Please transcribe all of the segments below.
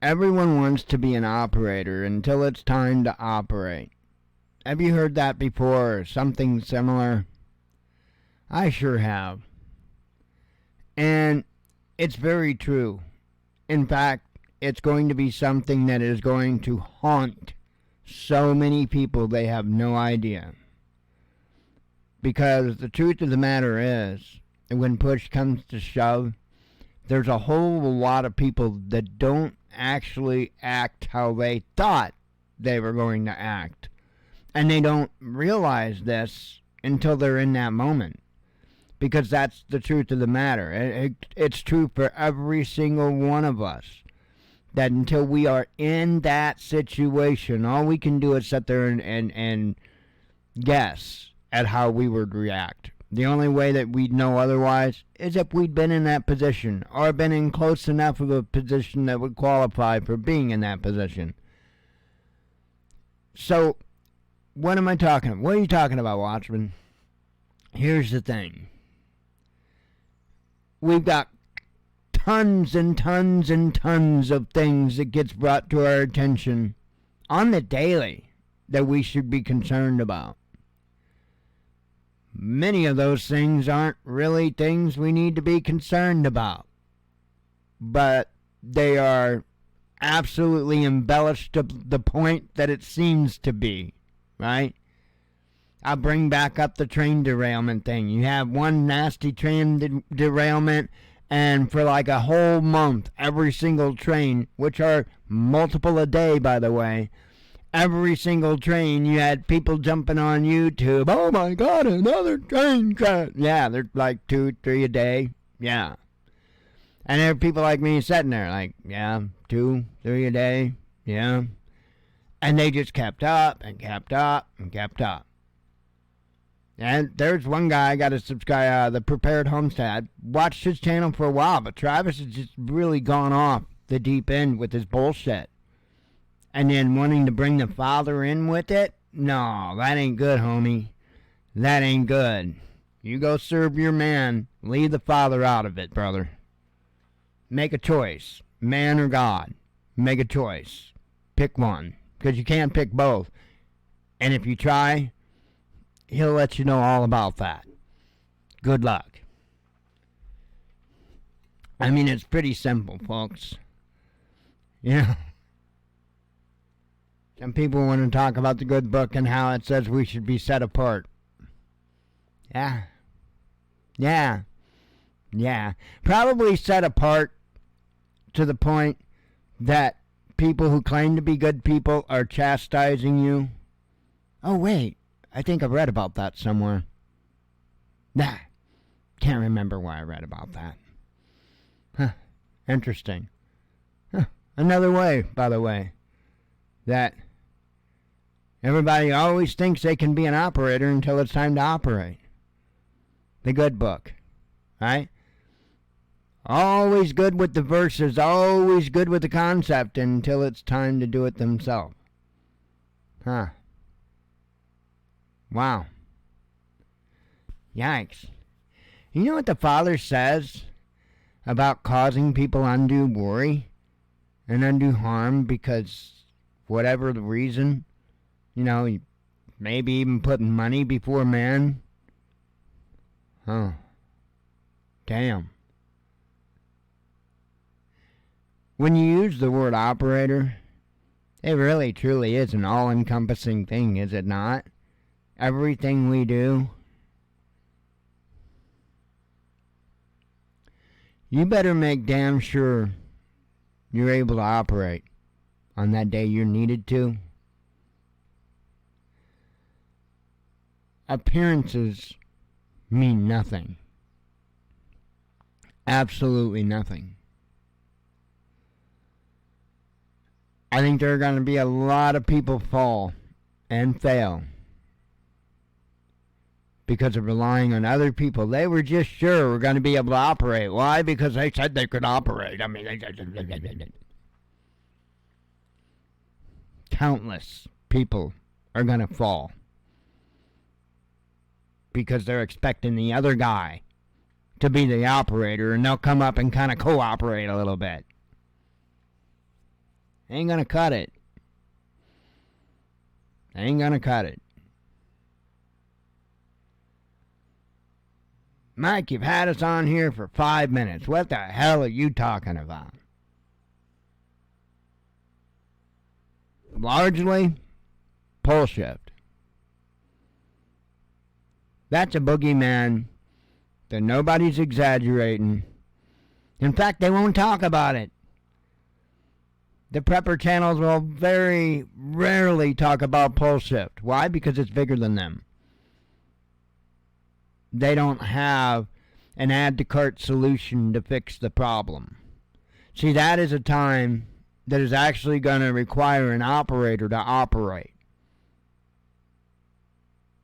Everyone wants to be an operator until it's time to operate. Have you heard that before or something similar? I sure have. And it's very true. In fact, it's going to be something that is going to haunt so many people they have no idea. Because the truth of the matter is, when push comes to shove, there's a whole lot of people that don't actually act how they thought they were going to act. And they don't realize this until they're in that moment. Because that's the truth of the matter. It's true for every single one of us. That until we are in that situation, all we can do is sit there and guess at how we would react. The only way that we'd know otherwise is if we'd been in that position or been in close enough of a position that would qualify for being in that position. So, what am I talking about? What are you talking about, Watchman? Here's the thing. We've got tons and tons and tons of things that gets brought to our attention on the daily that we should be concerned about. Many of those things aren't really things we need to be concerned about, but they are absolutely embellished to the point that it seems to be, right? I'll bring back up the train derailment thing. You have one nasty train derailment, and for like a whole month, every single train, which are multiple a day, by the way, every single train, you had people jumping on YouTube. Oh my God, another train crash. Yeah, they're like 2, 3 a day. Yeah. And there are people like me sitting there like, yeah, 2, 3 a day. Yeah. And they just kept up and kept up and kept up. And there's one guy I got to subscribe, the Prepared Homestead. I watched his channel for a while, but Travis has just really gone off the deep end with his bullshit. And then wanting to bring the father in with it? No, that ain't good, homie. That ain't good. You go serve your man. Leave the father out of it, brother. Make a choice. Man or God. Make a choice. Pick one. Because you can't pick both. And if you try, he'll let you know all about that. Good luck. I mean, it's pretty simple, folks. Yeah. Some people want to talk about the good book and how it says we should be set apart. Yeah. Yeah. Yeah. Probably set apart to the point that people who claim to be good people are chastising you. Oh, wait. I think I read about that somewhere. Nah. Can't remember where I read about that. Huh. Interesting. Huh. Another way, by the way, that everybody always thinks they can be an operator until it's time to operate. The good book. Right? Always good with the verses, always good with the concept until it's time to do it themselves. Huh. Wow. Yikes. You know what the Father says about causing people undue worry and undue harm because whatever the reason, you know, maybe even putting money before man? Huh. Damn. When you use the word operator, it really truly is an all-encompassing thing, is it not? Everything we do. You better make damn sure you're able to operate on that day you're needed to. Appearances mean nothing. Absolutely nothing. I think there are going to be a lot of people fall and fail because of relying on other people. They were just sure we're going to be able to operate. Why? Because they said they could operate. I mean, countless people are going to fall because they're expecting the other guy to be the operator, and they'll come up and kind of cooperate a little bit. Ain't gonna cut it. Ain't gonna cut it. Mike, you've had us on here for 5 minutes. What the hell are you talking about? Largely, pole shift. That's a boogeyman that nobody's exaggerating. In fact, they won't talk about it. The prepper channels will very rarely talk about pole shift. Why? Because it's bigger than them. They don't have an add-to-cart solution to fix the problem. See, that is a time that is actually going to require an operator to operate.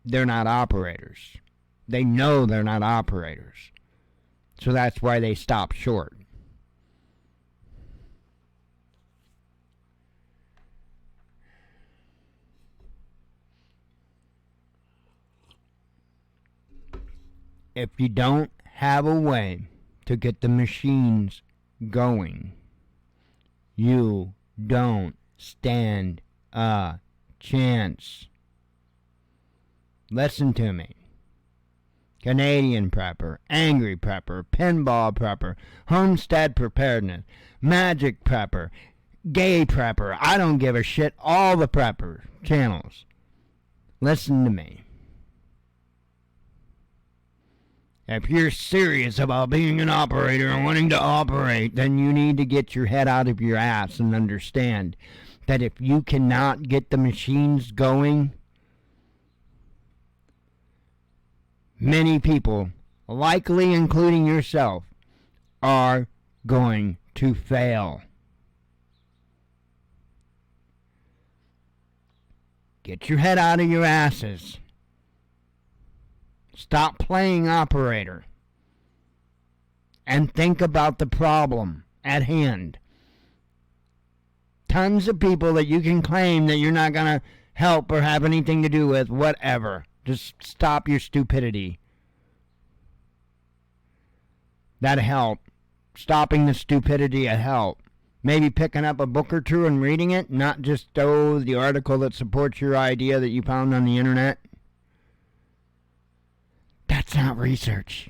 They're not operators. They know they're not operators. So that's why they stop short. If you don't have a way to get the machines going, you don't stand a chance. Listen to me. Canadian prepper, angry prepper, pinball prepper, homestead preparedness, magic prepper, gay prepper, I don't give a shit, all the prepper channels. Listen to me. If you're serious about being an operator and wanting to operate, then you need to get your head out of your ass and understand that if you cannot get the machines going, many people, likely including yourself, are going to fail. Get your head out of your asses. Stop playing operator and think about the problem at hand. Tons of people that you can claim that you're not going to help or have anything to do with, whatever. Just stop your stupidity. That'll help. Stopping the stupidity will help. Maybe picking up a book or two and reading it, not just the article that supports your idea that you found on the internet. That's not research.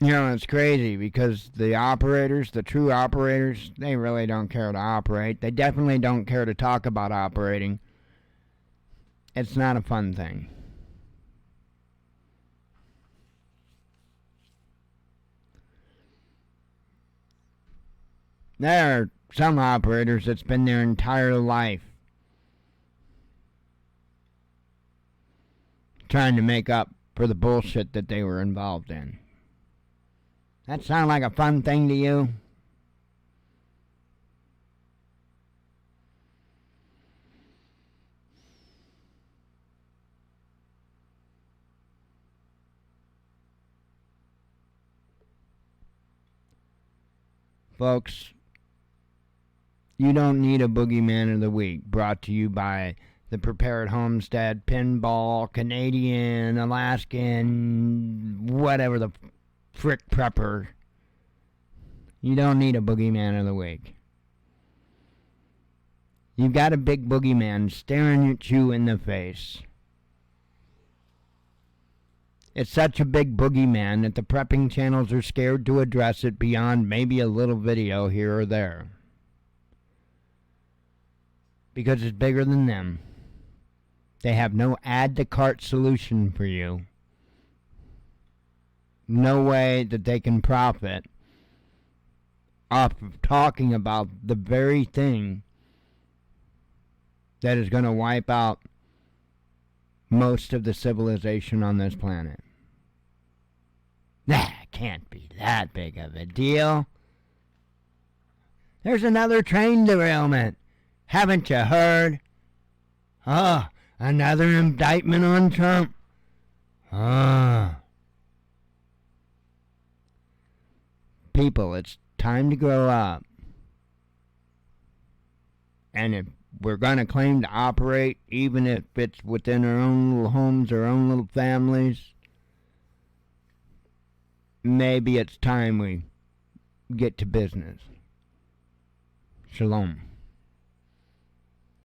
You know, it's crazy because the operators, the true operators, they really don't care to operate. They definitely don't care to talk about operating. It's not a fun thing. There are some operators that spend their entire life trying to make up for the bullshit that they were involved in. That sound like a fun thing to you? Folks, you don't need a boogeyman of the week, brought to you by the Prepared Homestead, Pinball, Canadian, Alaskan, whatever the frick prepper. You don't need a boogeyman of the week. You've got a big boogeyman staring at you in the face. It's such a big boogeyman that the prepping channels are scared to address it beyond maybe a little video here or there. Because it's bigger than them. They have no add-to-cart solution for you. No way that they can profit off of talking about the very thing that is going to wipe out most of the civilization on this planet. That can't be that big of a deal. There's another train derailment. Haven't you heard? Oh, another indictment on Trump. People, it's time to grow up. And if we're going to claim to operate, even if it's within our own little homes, our own little families, maybe it's time we get to business. Shalom.